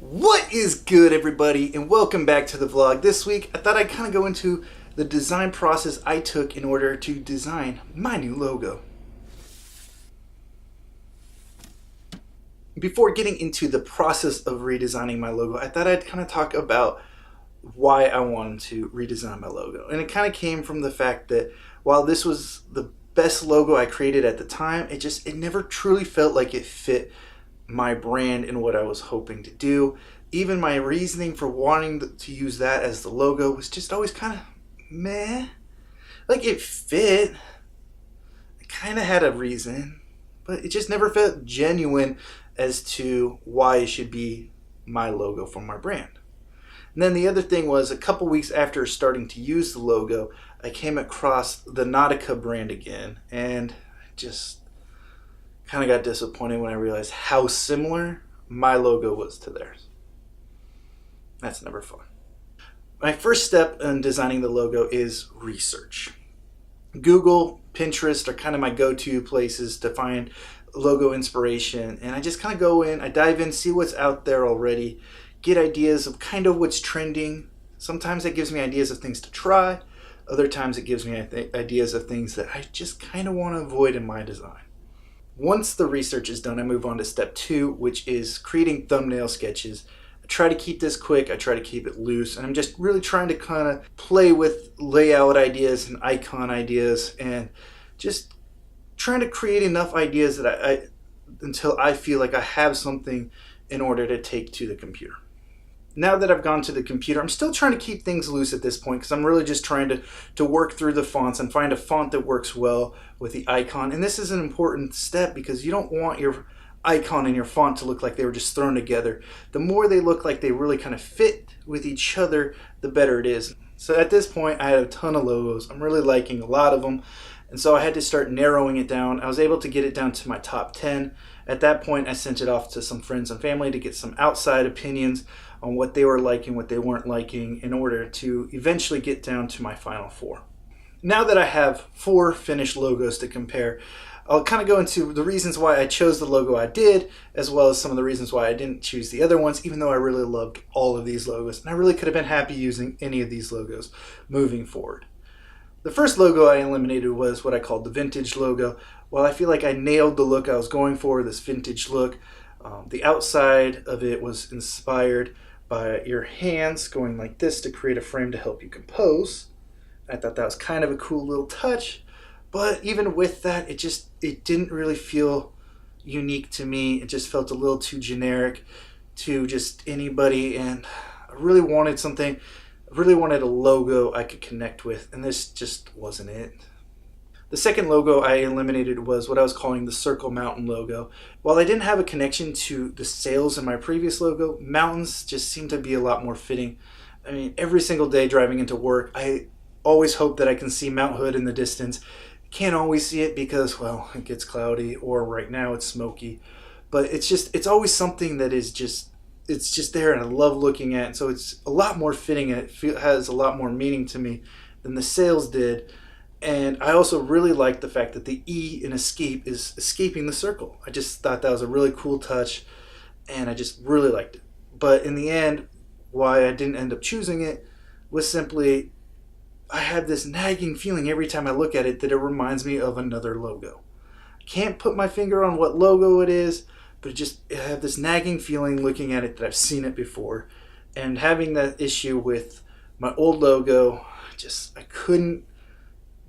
What is good, everybody, and welcome back to the vlog. This week I thought I'd kind of go into the design process I took in order to design my new logo. Before getting into the process of redesigning my logo, I thought I'd kind of talk about why I wanted to redesign my logo. And it kind of came from the fact that while this was the best logo I created at the time, it never truly felt like it fit my brand and what I was hoping to do. Even my reasoning for wanting to use that as the logo was just always kind of meh. Like, it fit, it kind of had a reason, but it just never felt genuine as to why it should be my logo for my brand. And then the other thing was, a couple weeks after starting to use the logo, I came across the Nautica brand again, and just kind of got disappointed when I realized how similar my logo was to theirs. That's never fun. My first step in designing the logo is research. Google, Pinterest are kind of my go-to places to find logo inspiration, and I just kind of go in, I dive in, see what's out there already, get ideas of kind of what's trending. Sometimes it gives me ideas of things to try, other times it gives me ideas of things that I just kind of want to avoid in my design. Once the research is done, I move on to step 2, which is creating thumbnail sketches. I try to keep this quick, I try to keep it loose, and I'm just really trying to kind of play with layout ideas and icon ideas, and just trying to create enough ideas that until I feel like I have something in order to take to the computer. Now that I've gone to the computer, I'm still trying to keep things loose at this point because I'm really just trying to work through the fonts and find a font that works well with the icon. And this is an important step because you don't want your icon and your font to look like they were just thrown together. The more they look like they really kind of fit with each other, the better it is. So at this point, I had a ton of logos. I'm really liking a lot of them. And so I had to start narrowing it down. I was able to get it down to my top 10. At that point, I sent it off to some friends and family to get some outside opinions on what they were liking, what they weren't liking, in order to eventually get down to my final 4. Now that I have 4 finished logos to compare, I'll kind of go into the reasons why I chose the logo I did, as well as some of the reasons why I didn't choose the other ones, even though I really loved all of these logos. And I really could have been happy using any of these logos moving forward. The first logo I eliminated was what I called the vintage logo. While I feel like I nailed the look I was going for, this vintage look, the outside of it was inspired by your hands going like this to create a frame to help you compose. I thought that was kind of a cool little touch, but even with that, it didn't really feel unique to me. It just felt a little too generic to just anybody, and I really wanted something. I really wanted a logo I could connect with, and this just wasn't it. The second logo I eliminated was what I was calling the Circle Mountain logo. While I didn't have a connection to the sails in my previous logo, mountains just seemed to be a lot more fitting. I mean, every single day driving into work, I always hope that I can see Mount Hood in the distance. Can't always see it because, well, it gets cloudy, or right now it's smoky. But it's always something that is it's just there, and I love looking at it. So it's a lot more fitting, and it has a lot more meaning to me than the sails did. And I also really like the fact that the E in escape is escaping the circle. I just thought that was a really cool touch, and I just really liked it. But in the end, why I didn't end up choosing it was simply I had this nagging feeling every time I look at it that it reminds me of another logo. I can't put my finger on what logo it is, but I have this nagging feeling looking at it that I've seen it before. And having that issue with my old logo, I couldn't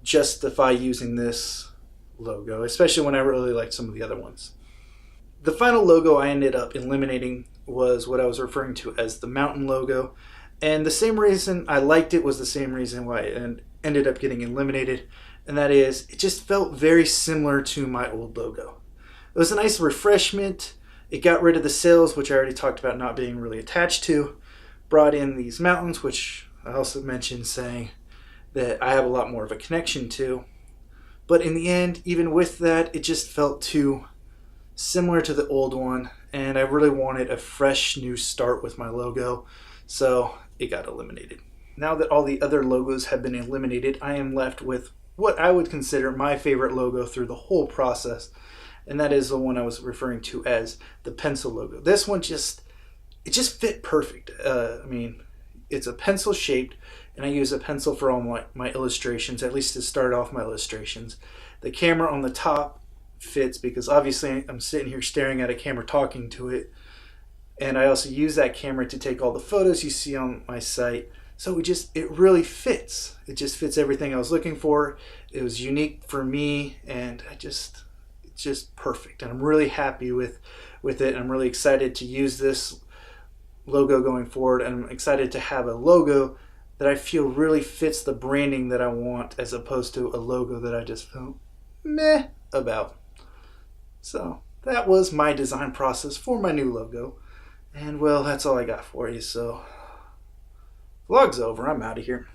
justify using this logo, especially when I really liked some of the other ones. The final logo I ended up eliminating was what I was referring to as the mountain logo, and the same reason I liked it was the same reason why it ended up getting eliminated, and that is it just felt very similar to my old logo. It was a nice refreshment. It got rid of the sails, which I already talked about not being really attached to, brought in these mountains, which I also mentioned saying that I have a lot more of a connection to. But in the end, even with that, it just felt too similar to the old one, and I really wanted a fresh new start with my logo, so it got eliminated. Now that all the other logos have been eliminated, I am left with what I would consider my favorite logo through the whole process, and that is the one I was referring to as the pencil logo. This one it just fit perfect. I mean, it's a pencil shaped, and I use a pencil for all my illustrations, at least to start off my illustrations. The camera on the top fits because obviously I'm sitting here staring at a camera talking to it, and I also use that camera to take all the photos you see on my site. So it really fits. It just fits everything I was looking for. It was unique for me, and it's just perfect. And I'm really happy with it. I'm really excited to use this logo going forward, and I'm excited to have a logo that I feel really fits the branding that I want, as opposed to a logo that I just felt meh about. So that was my design process for my new logo. And well, that's all I got for you. So vlog's over. I'm out of here.